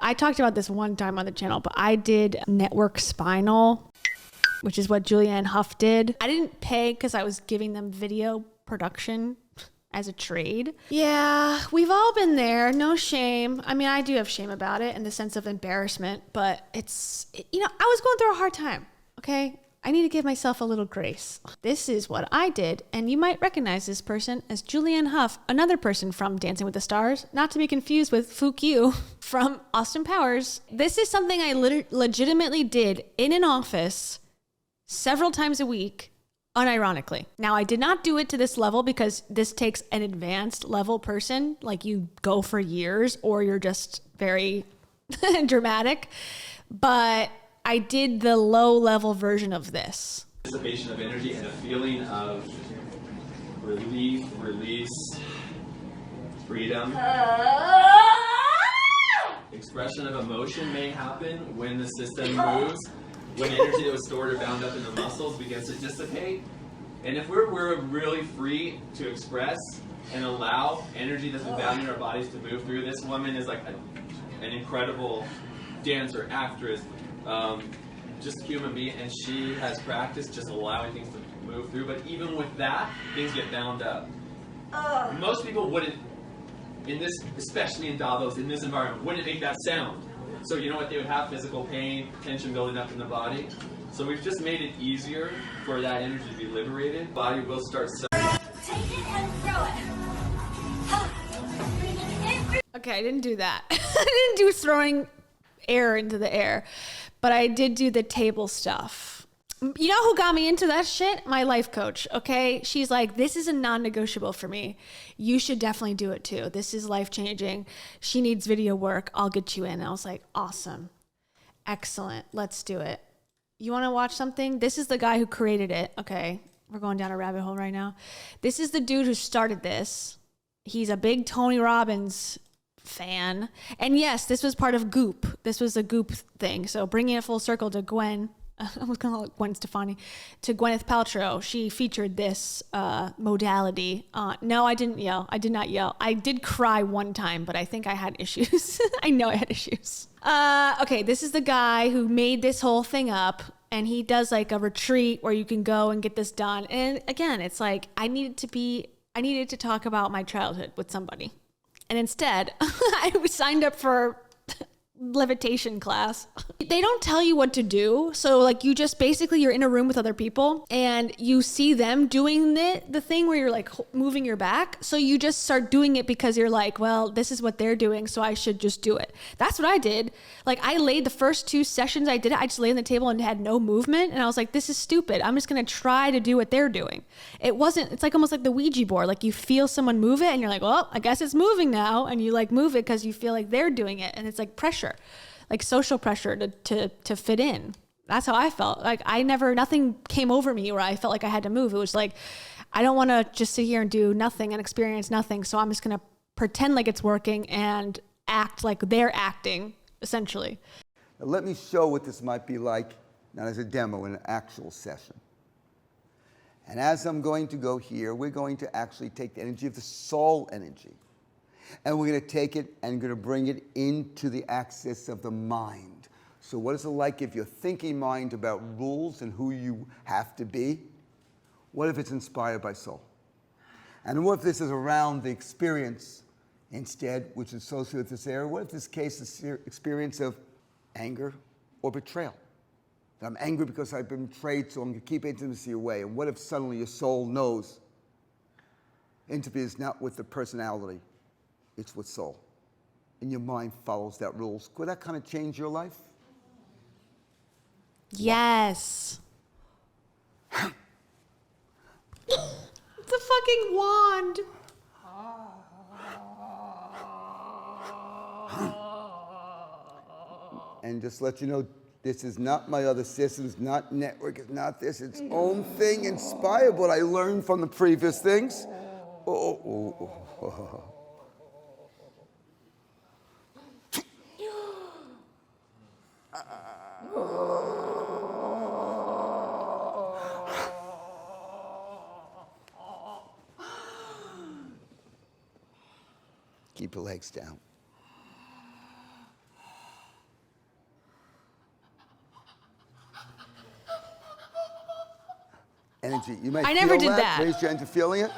I talked about this one time on the channel, but I did network spinal, which is what Julianne Hough did. I didn't pay because I was giving them video production as a trade. Yeah, we've all been there. No shame. I mean, I do have shame about it in the sense of embarrassment, but I was going through a hard time, okay? I need to give myself a little grace. This is what I did, and you might recognize this person as Julianne Hough, another person from Dancing with the Stars, not to be confused with Fook You from Austin Powers. This is something I legitimately did in an office several times a week, unironically. Now, I did not do it to this level because this takes an advanced level person, like you go for years or you're just very dramatic, but I did the low-level version of this. Anticipation of energy and a feeling of relief, release, freedom. Expression of emotion may happen when the system moves, when energy that was stored or bound up in the muscles begins to dissipate. And if we're really free to express and allow energy that's been bound in our bodies to move through, this woman is like an incredible dancer, actress, just a human being, and she has practiced just allowing things to move through. But even with that, things get bound up. Most people wouldn't, in this, especially in Davos, in this environment, wouldn't make that sound. So you know what? They would have physical pain, tension building up in the body. So we've just made it easier for that energy to be liberated. Body will start. Take it and throw it. Okay, I didn't do that. I didn't do throwing air into the air, but I did do the table stuff. You know who got me into that shit? My life coach, okay? She's like, this is a non-negotiable for me. You should definitely do it too. This is life-changing. She needs video work. I'll get you in. I was like, awesome. Excellent. Let's do it. You want to watch something? This is the guy who created it. Okay, we're going down a rabbit hole right now. This is the dude who started this. He's a big Tony Robbins fan. And yes, this was part of Goop. This was a Goop thing. So bringing it full circle to Gwen, I was going to call it Gwen Stefani, to Gwyneth Paltrow. She featured this modality. No, I didn't yell. I did not yell. I did cry one time, but I think I had issues. I know I had issues. Okay, this is the guy who made this whole thing up, and he does like a retreat where you can go and get this done. And again, it's like I needed to talk about my childhood with somebody. And instead, I signed up for levitation class. They don't tell you what to do. So like you just basically, you're in a room with other people and you see them doing the thing where you're like moving your back. So you just start doing it because you're like, well, this is what they're doing, so I should just do it. That's what I did. Like I laid the first 2 sessions I did it, I just laid on the table and had no movement. And I was like, this is stupid. I'm just going to try to do what they're doing. It's like almost like the Ouija board. Like you feel someone move it and you're like, well, I guess it's moving now. And you like move it because you feel like they're doing it. And it's like pressure. Like social pressure to fit in. That's how I felt. Like nothing came over me where I felt like I had to move. It was like, I don't want to just sit here and do nothing and experience nothing. So I'm just going to pretend like it's working and act like they're acting, essentially. Now let me show what this might be like, not as a demo, in an actual session. And as I'm going to go here, we're going to actually take the energy of the soul energy. And we're going to take it and going to bring it into the axis of the mind. So what is it like if you're thinking mind about rules and who you have to be? What if it's inspired by soul? And what if this is around the experience instead, which is associated with this area? What if this case is experience of anger or betrayal? I'm angry because I've been betrayed, so I'm going to keep intimacy away. And what if suddenly your soul knows intimacy is not with the personality, it's with soul. And your mind follows that rules. Could that kind of change your life? Yes. It's a fucking wand. And just let you know, this is not my other systems, not network, it's not this, its own thing, inspired what I learned from the previous things. Keep your legs down. energy. You might I never feel did that. Raise your hand to feeling it.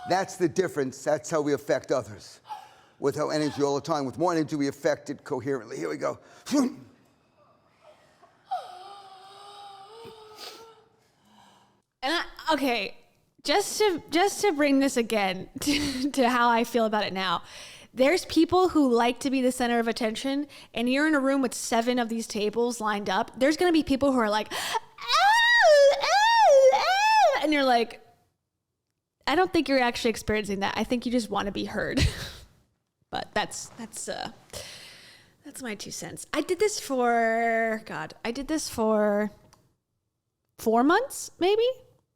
That's the difference. That's how we affect others. With our energy all the time. With more energy, we affect it coherently. Here we go. And okay, just to bring this again to how I feel about it now. There's people who like to be the center of attention, and you're in a room with 7 of these tables lined up. There's going to be people who are like, and you're like, I don't think you're actually experiencing that. I think you just want to be heard. But that's my 2 cents. I did this for 4 months, maybe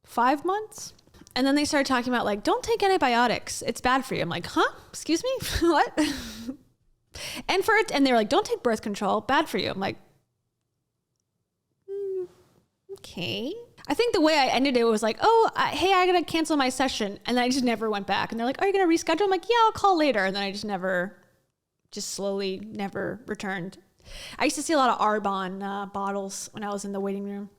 5 months. And then they started talking about like, don't take antibiotics. It's bad for you. I'm like, huh? Excuse me? What? And they were like, don't take birth control. Bad for you. I'm like, okay. I think the way I ended it was like, hey, I gotta cancel my session. And then I just never went back. And they're like, are you gonna reschedule? I'm like, yeah, I'll call later. And then I just slowly never returned. I used to see a lot of Arbonne bottles when I was in the waiting room.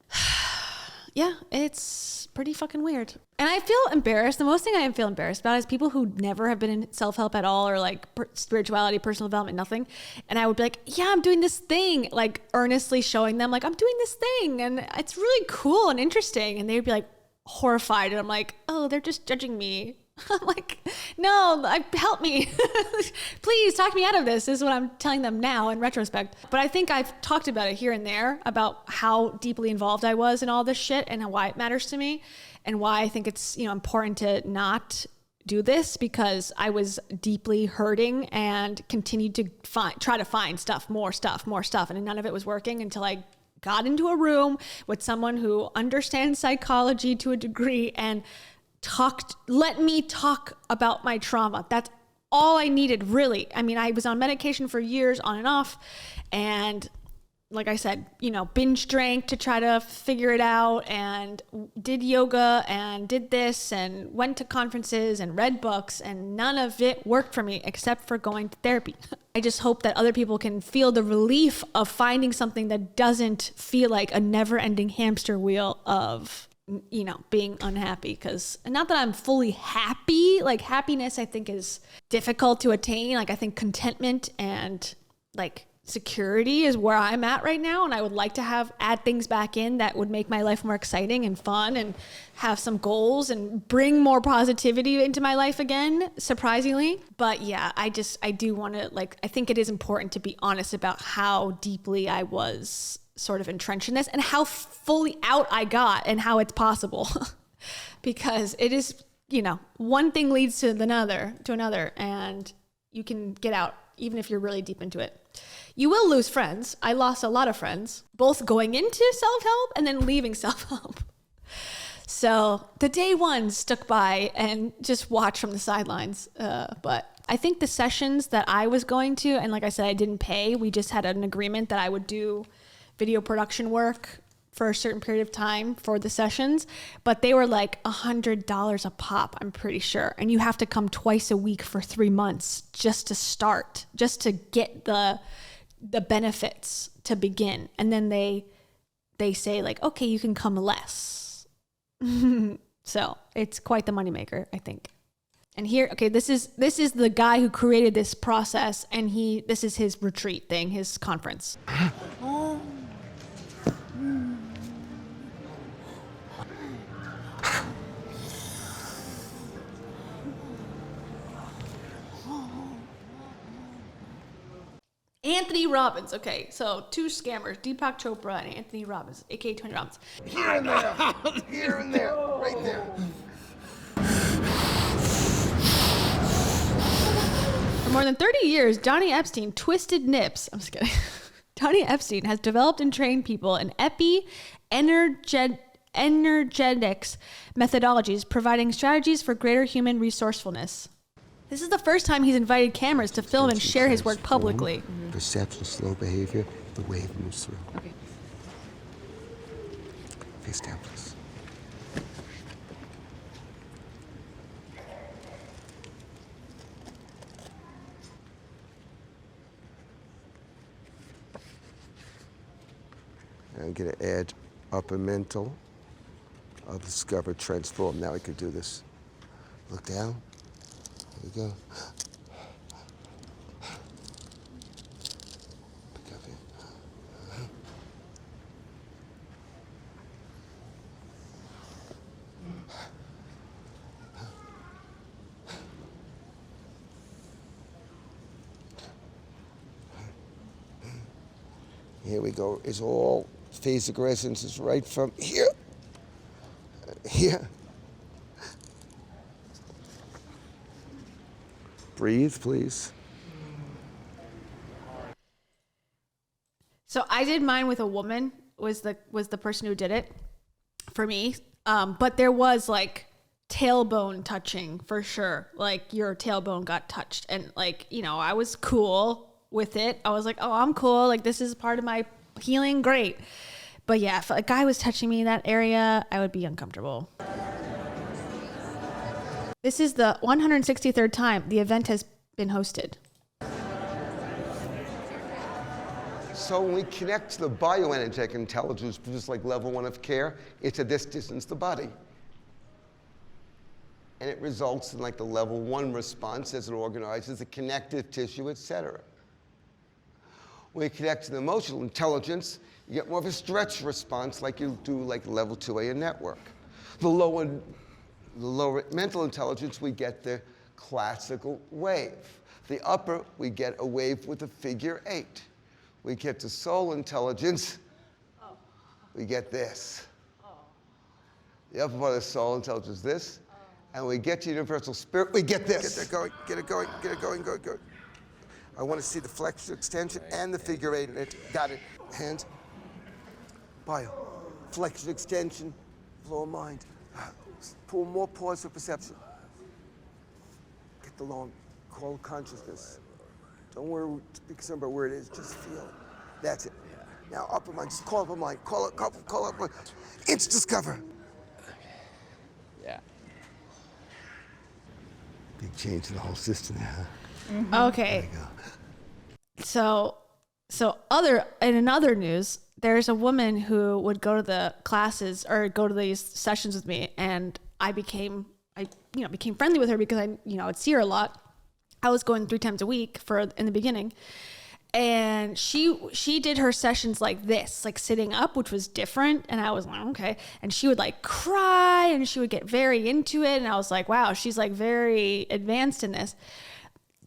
Yeah, it's pretty fucking weird. And I feel embarrassed. The most thing I feel embarrassed about is people who never have been in self-help at all, or like spirituality, personal development, nothing. And I would be like, yeah, I'm doing this thing, like earnestly showing them like, I'm doing this thing. And it's really cool and interesting. And they would be like horrified. And I'm like, oh, they're just judging me. I'm like, no, help me. Please talk me out of this is what I'm telling them now in retrospect. But I think I've talked about it here and there about how deeply involved I was in all this shit and why it matters to me and why I think it's, important to not do this, because I was deeply hurting and continued to try to find more stuff. And none of it was working until I got into a room with someone who understands psychology to a degree and let me talk about my trauma. That's all I needed, really. I mean, I was on medication for years on and off. And like I said, binge drank to try to figure it out, and did yoga and did this and went to conferences and read books, and none of it worked for me except for going to therapy. I just hope that other people can feel the relief of finding something that doesn't feel like a never-ending hamster wheel of being unhappy. Because not that I'm fully happy, like happiness I think is difficult to attain. Like I think contentment and like security is where I'm at right now. And I would like to add things back in that would make my life more exciting and fun and have some goals and bring more positivity into my life again, surprisingly. But yeah, I do want to I think it is important to be honest about how deeply I was sort of entrenched in this and how fully out I got and how it's possible. Because it is, one thing leads to another, and you can get out even if you're really deep into it. You will lose friends. I lost a lot of friends, both going into self-help and then leaving self-help. So the day one stuck by and just watched from the sidelines. But I think the sessions that I was going to, and like I said, I didn't pay. We just had an agreement that I would do video production work for a certain period of time for the sessions, but they were like $100 a pop, I'm pretty sure. And you have to come twice a week for 3 months just to start, just to get the benefits to begin. And then they say like, okay, you can come less. So it's quite the moneymaker, I think. And here, okay, this is the guy who created this process, and this is his retreat thing, his conference. Anthony Robbins. Okay, so 2 scammers, Deepak Chopra and Anthony Robbins, aka Tony Robbins. Here and there, right there. For more than 30 years, Johnny Epstein twisted nips. I'm just kidding. Johnny Epstein has developed and trained people in energetics methodologies, providing strategies for greater human resourcefulness. This is the first time he's invited cameras to film and share his work publicly. Perception, slow behavior, the wave moves through. Okay. Face down, please. I'm going to add upper mental, I'll discover, transform. Now I can do this. Look down. Here we go. Look up here. Here we go. It's all phasic resonance is right from here. Here. Breathe, please. So I did mine with a woman, was the person who did it for me. But there was like tailbone touching for sure. Like your tailbone got touched. And like, you know, I was cool with it. I was like, oh, I'm cool. Like this is part of my healing. Great. But yeah, if a guy was touching me in that area, I would be uncomfortable. This is the 163rd time the event has been hosted. So when we connect to the bioenergetic intelligence, just like level 1 of care, it's at this distance the body. And it results in like the level 1 response as it organizes the connective tissue, etc. When you connect to the emotional intelligence, you get more of a stretch response like you do like level 2A in network. The lower mental intelligence, we get the classical wave. The upper, we get a wave with a figure 8. We get to soul intelligence, we get this. The upper part of the soul intelligence is this. And we get to universal spirit, we get this. Get that going, get it going, get it going, go, go. I want to see the flexion extension and the figure 8 in it. Got it. Hands. Bio. Flexion extension, flow of mind. Pull more pause for perception. Get the long call consciousness. Don't worry, be concerned about where it is, just feel it. That's it. Now upper mind, just call upper mind. Call up mind. It's discover. Yeah. Big change in the whole system, huh? Mm-hmm. Okay. So in other news, there's a woman who would go to the classes or go to these sessions with me, and I became friendly with her because I'd see her a lot. I was going 3 times a week in the beginning, and she did her sessions like this, like sitting up, which was different. And I was like, okay. And she would like cry, and she would get very into it. And I was like, wow, she's like very advanced in this.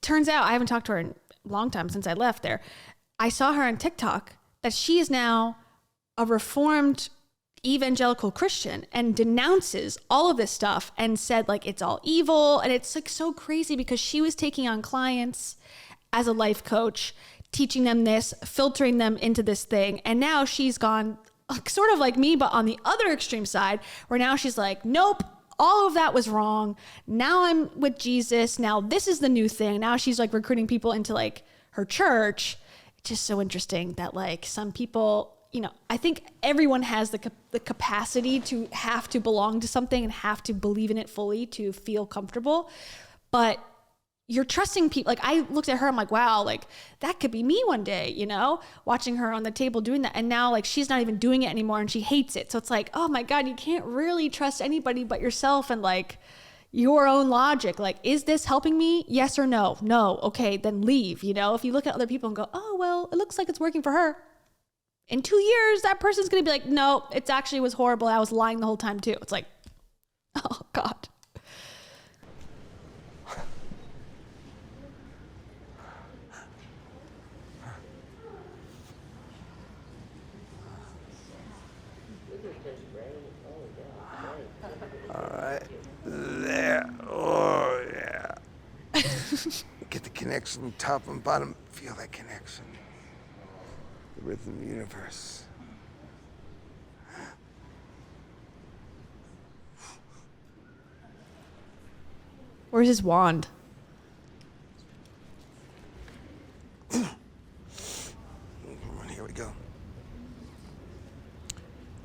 Turns out I haven't talked to her in a long time since I left there. I saw her on TikTok that she is now a reformed evangelical Christian and denounces all of this stuff and said like it's all evil. And it's like so crazy because she was taking on clients as a life coach, teaching them this, filtering them into this thing. And now she's gone sort of like me, but on the other extreme side, where now she's like, nope, all of that was wrong. Now I'm with Jesus. Now this is the new thing. Now she's like recruiting people into like her church. It's just so interesting that like some people, I think everyone has the capacity to have to belong to something and have to believe in it fully to feel comfortable. But you're trusting people. Like I looked at her, I'm like, wow, like that could be me one day, watching her on the table doing that. And now like she's not even doing it anymore and she hates it. So it's like, oh my God, you can't really trust anybody but yourself and like your own logic. Like, is this helping me? Yes or no? No. Okay, then leave. If you look at other people and go, oh, well, it looks like it's working for her. In 2 years, that person's going to be like, no, it actually was horrible. I was lying the whole time too. It's like, oh God. All right. There. Oh, yeah. Get the connection, top and bottom. Feel that connection. The rhythm of the universe. Where's his wand? Here we go.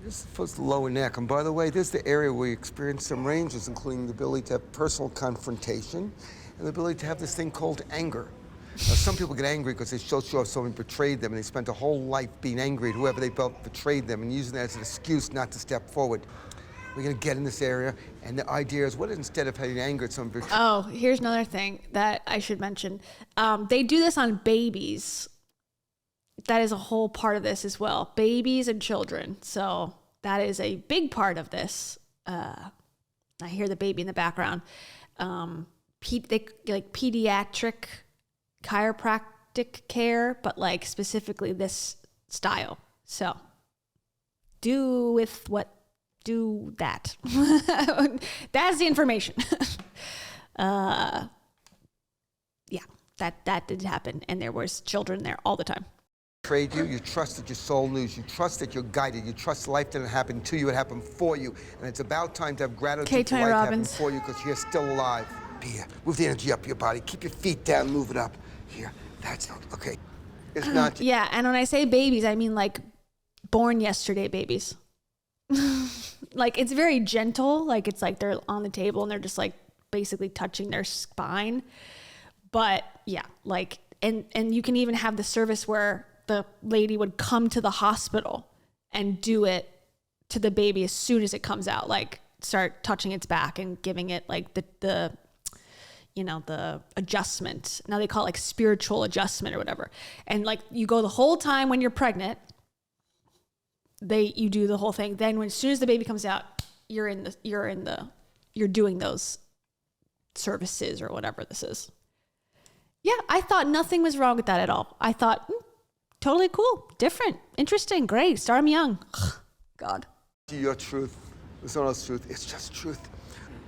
This is supposed to lower neck. And by the way, this is the area where we experience some ranges, including the ability to have personal confrontation and the ability to have this thing called anger. Now, some people get angry because they so sure someone betrayed them and they spent a whole life being angry at whoever they felt betrayed them and using that as an excuse not to step forward. We're gonna get in this area, and the idea is, what if instead of having anger at some bitch, Oh, here's another thing that I should mention. They do this on babies. That is a whole part of this as well. Babies and children. So that is a big part of this. I hear the baby in the background. Like pediatric chiropractic care, but like specifically this style. So do that. That's the information. Yeah, that did happen, and there was children there all the time. betrayed you, you trust that your soul knows, you trust that you're guided, you trust life didn't happen to you, it happened for you, and it's about time to have gratitude Okay, for Tony life Robbins. happened for you because you're still alive. Be here. Move the energy up your body. Keep your feet down, move it up. Here, that's not, okay. It's not. Yeah, and when I say babies, I mean like born yesterday babies. Like it's very gentle, like it's like they're on the table and they're just like basically touching their spine. But yeah, like and you can even have the service where the lady would come to the hospital and do it to the baby as soon as it comes out, like start touching its back and giving it like the adjustment. Now they call it like spiritual adjustment or whatever. And like you go the whole time when you're pregnant, you do the whole thing. Then as soon as the baby comes out, you're doing those services or whatever this is. Yeah, I thought nothing was wrong with that at all. I thought, totally cool, different, interesting, great, start 'em young. God. Your truth. There's no else truth. It's just truth.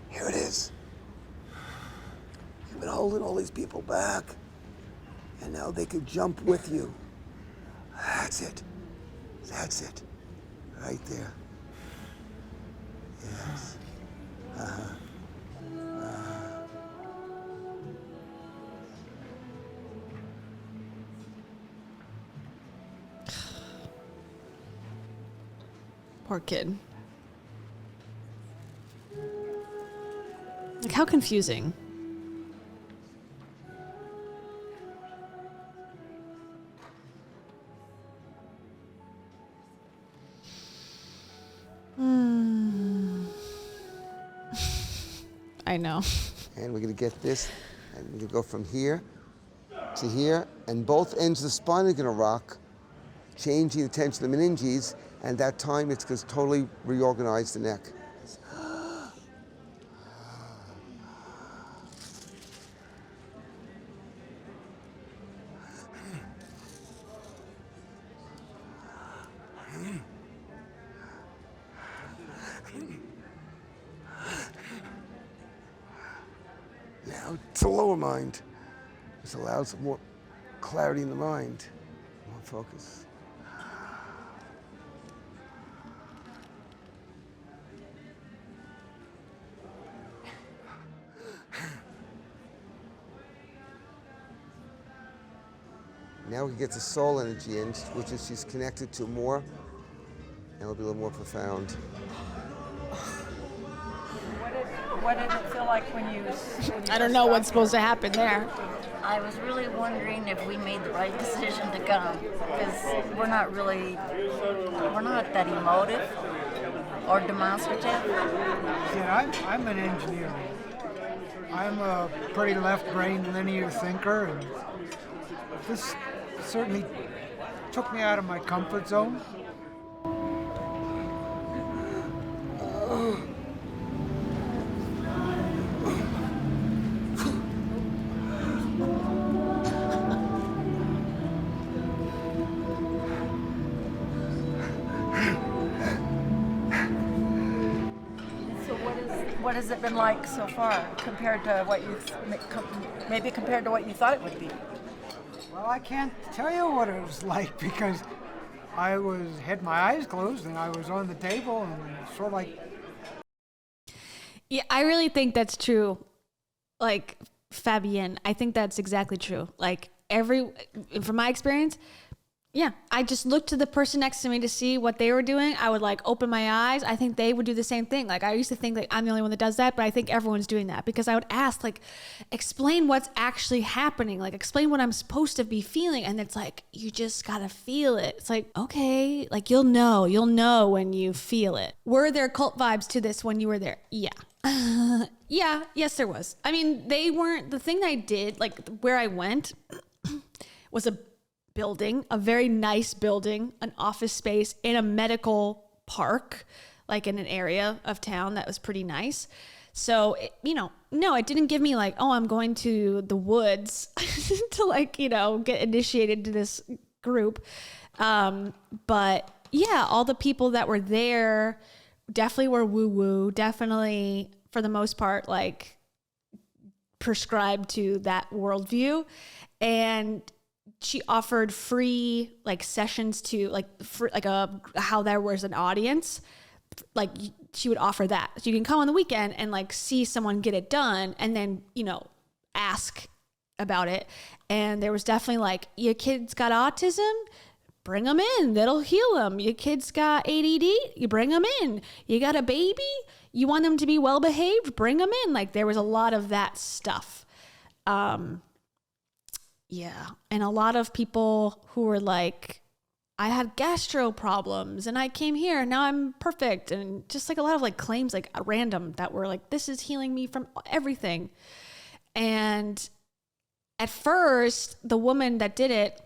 Here it is. You've been holding all these people back, and now they could jump with you. That's it. That's it. Right there. Yes. Poor kid. Like how confusing. I know. And we're going to get this, and we're going to go from here to here, and both ends of the spine are going to rock, changing the tension of the meninges, and that time it's going to totally reorganize the neck. Now it's the lower mind. This allows more clarity in the mind, more focus. Now we get the soul energy in, which is she's connected to more, and it'll be a little more profound. What did it feel like when you I don't know what's supposed to happen there. I was really wondering if we made the right decision to come, because we're not that emotive or demonstrative. Yeah, I'm an engineer. I'm a pretty left-brain linear thinker, and this certainly took me out of my comfort zone. What has it been like so far compared to what maybe compared to what you thought it would be? Well, I can't tell you what it was like because I had my eyes closed and I was on the table and sort of like. Yeah, I really think that's true. Like Fabienne, I think that's exactly true. Like from my experience, Yeah, I just looked to the person next to me to see what they were doing. I would like open my eyes. I think they would do the same thing. Like I used to think like I'm the only one that does that, but I think everyone's doing that because I would ask like, explain what's actually happening. Like explain what I'm supposed to be feeling. And it's like, you just gotta feel it. It's like, okay, like you'll know when you feel it. Were there cult vibes to this when you were there? Yeah. Yes, there was. I mean, they weren't, the thing I did, like where I went was a building, a very nice building, an office space in a medical park, like in an area of town that was pretty nice. So, no, it didn't give me like, oh, I'm going to the woods to like, get initiated to this group. But yeah, all the people that were there definitely were woo-woo, definitely for the most part, like prescribed to that worldview. And she offered free like sessions to like for like how there was an audience, like she would offer that. So you can come on the weekend and like see someone get it done and then, ask about it. And there was definitely like, your kid's got autism, bring them in, that'll heal them. Your kid's got ADD, you bring them in. You got a baby, you want them to be well behaved, bring them in. Like there was a lot of that stuff. Yeah. And a lot of people who were like, I had gastro problems and I came here and now I'm perfect. And just like a lot of like claims, like random that were like, this is healing me from everything. And at first the woman that did it,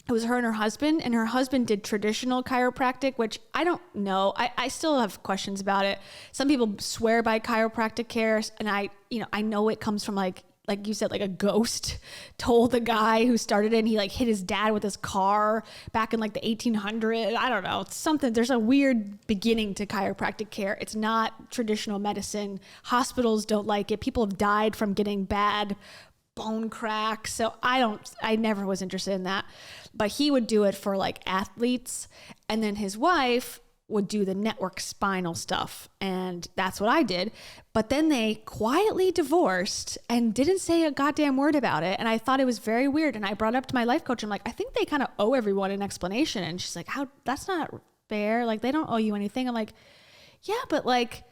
it was her and her husband did traditional chiropractic, which I don't know. I still have questions about it. Some people swear by chiropractic care. And I know it comes from like you said, like a ghost told the guy who started it and he like hit his dad with his car back in like the 1800s. I don't know. It's something, there's a weird beginning to chiropractic care. It's not traditional medicine. Hospitals don't like it. People have died from getting bad bone cracks. So I never was interested in that, but he would do it for like athletes. And then his wife would do the network spinal stuff. And that's what I did. But then they quietly divorced and didn't say a goddamn word about it. And I thought it was very weird. And I brought it up to my life coach. I'm like, I think they kind of owe everyone an explanation. And she's like, how? That's not fair. Like, they don't owe you anything. I'm like, yeah, but like,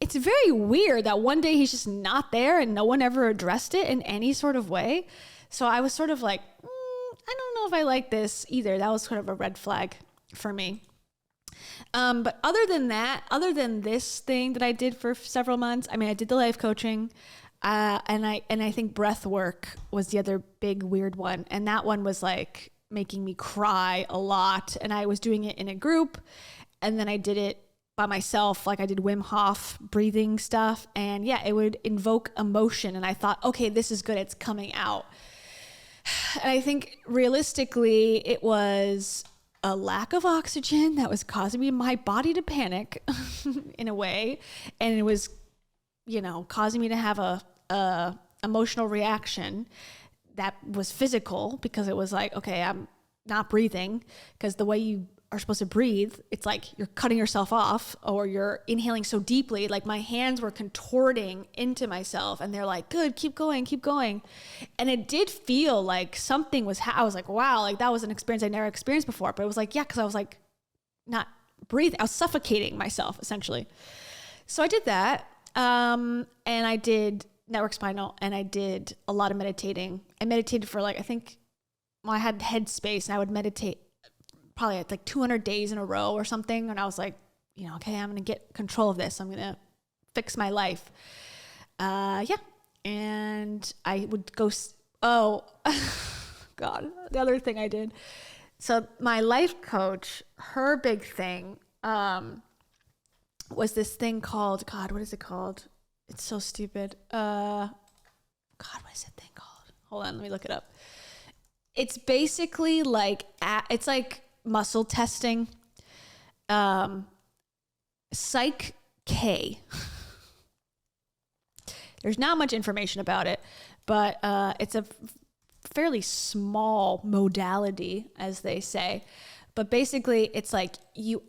it's very weird that one day he's just not there and no one ever addressed it in any sort of way. So I was sort of like, I don't know if I like this either. That was sort of a red flag for me. But other than this thing that I did for several months, I mean, I did the life coaching, and I think breath work was the other big weird one. And that one was like making me cry a lot. And I was doing it in a group, and then I did it by myself. Like I did Wim Hof breathing stuff, and yeah, it would invoke emotion. And I thought, okay, this is good. It's coming out. And I think realistically, it was a lack of oxygen that was causing my body to panic in a way. And it was, causing me to have a emotional reaction that was physical, because it was like, okay, I'm not breathing, because the way you are supposed to breathe, it's like you're cutting yourself off or you're inhaling so deeply. Like my hands were contorting into myself, and they're like, good, keep going. And it did feel like something was, I was like, wow, like that was an experience I never experienced before. But it was like, yeah, because I was like not breathing. I was suffocating myself essentially. So I did that. And I did network spinal, and I did a lot of meditating. I meditated for like, I had headspace, and I would meditate probably at like 200 days in a row or something. And I was like, okay, I'm going to get control of this. I'm going to fix my life. Yeah. And I would go, God, the other thing I did. So my life coach, her big thing, was this thing called, God, what is it called? It's so stupid. God, what is that thing called? Hold on, let me look it up. It's basically like, it's like muscle testing. Psych K. There's not much information about it, but it's a fairly small modality, as they say. But basically, it's like you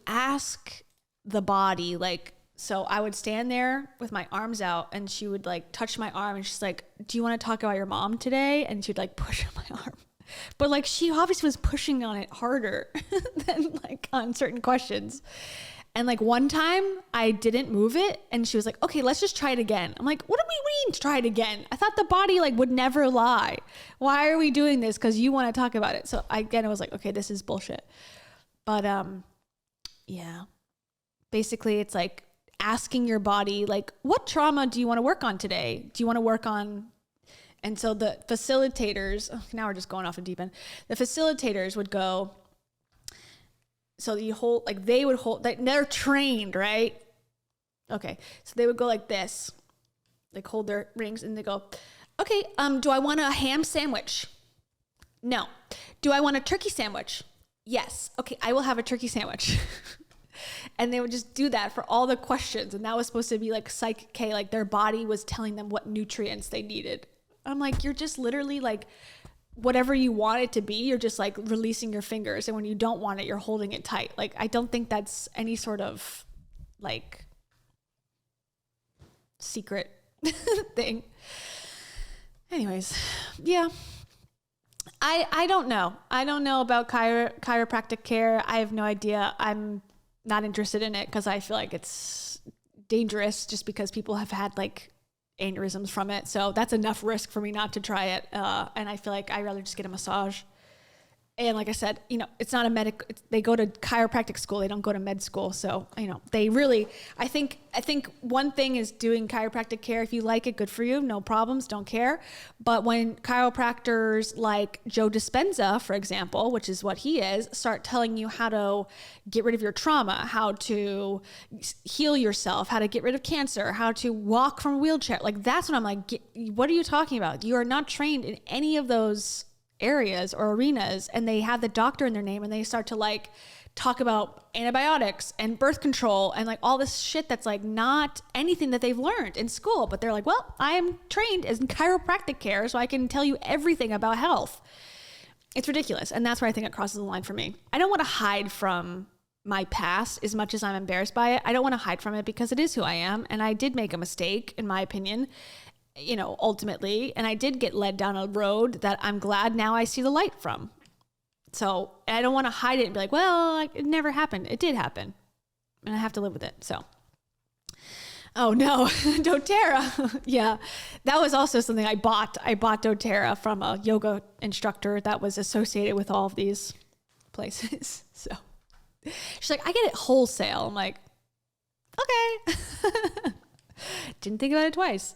ask the body, like, so I would stand there with my arms out, and she would like touch my arm, and she's like, do you want to talk about your mom today? And she'd like push my arm. But like she obviously was pushing on it harder than like on certain questions. And like one time I didn't move it and she was like, okay, let's just try it again. I'm like, what do we mean try it again? I thought the body like would never lie. Why are we doing this? Because you want to talk about it. So I was like, okay, this is bullshit. But yeah, basically it's like asking your body, like, what trauma do you want to work on today? Do you want to work on? And so the facilitators, now we're just going off a deep end. The facilitators would go, so you hold, like they would hold, like they're trained, right? Okay. So they would go like this, like hold their rings and they go, okay, do I want a ham sandwich? No. Do I want a turkey sandwich? Yes. Okay, I will have a turkey sandwich. And they would just do that for all the questions. And that was supposed to be like Psych K, like their body was telling them what nutrients they needed. I'm like, you're just literally like, whatever you want it to be, you're just like releasing your fingers. And when you don't want it, you're holding it tight. Like, I don't think that's any sort of like secret thing. Anyways, yeah. I don't know. I don't know about chiropractic care. I have no idea. I'm not interested in it because I feel like it's dangerous just because people have had like aneurysms from it. So that's enough risk for me not to try it. And I feel like I'd rather just get a massage. And like I said, you know, it's not a they go to chiropractic school. They don't go to med school. So, you know, they really, I think one thing is doing chiropractic care. If you like it, good for you. No problems. Don't care. But when chiropractors like Joe Dispenza, for example, which is what he is, start telling you how to get rid of your trauma, how to heal yourself, how to get rid of cancer, how to walk from a wheelchair. Like that's when I'm like, what are you talking about? You are not trained in any of those areas or arenas, and they have the doctor in their name and they start to like talk about antibiotics and birth control and like all this shit that's like not anything that they've learned in school, but they're like, well, I am trained as in chiropractic care, so I can tell you everything about health. It's ridiculous. And that's where I think it crosses the line for me. I don't want to hide from my past as much as I'm embarrassed by it. I don't want to hide from it because it is who I am. And I did make a mistake, in my opinion, you know, ultimately, and I did get led down a road that I'm glad now I see the light from. So I don't want to hide it and be like, well, it never happened. It did happen. And I have to live with it. So, oh no, doTERRA. Yeah, that was also something I bought. I bought doTERRA from a yoga instructor that was associated with all of these places. So she's like, I get it wholesale. I'm like, okay. Didn't think about it twice.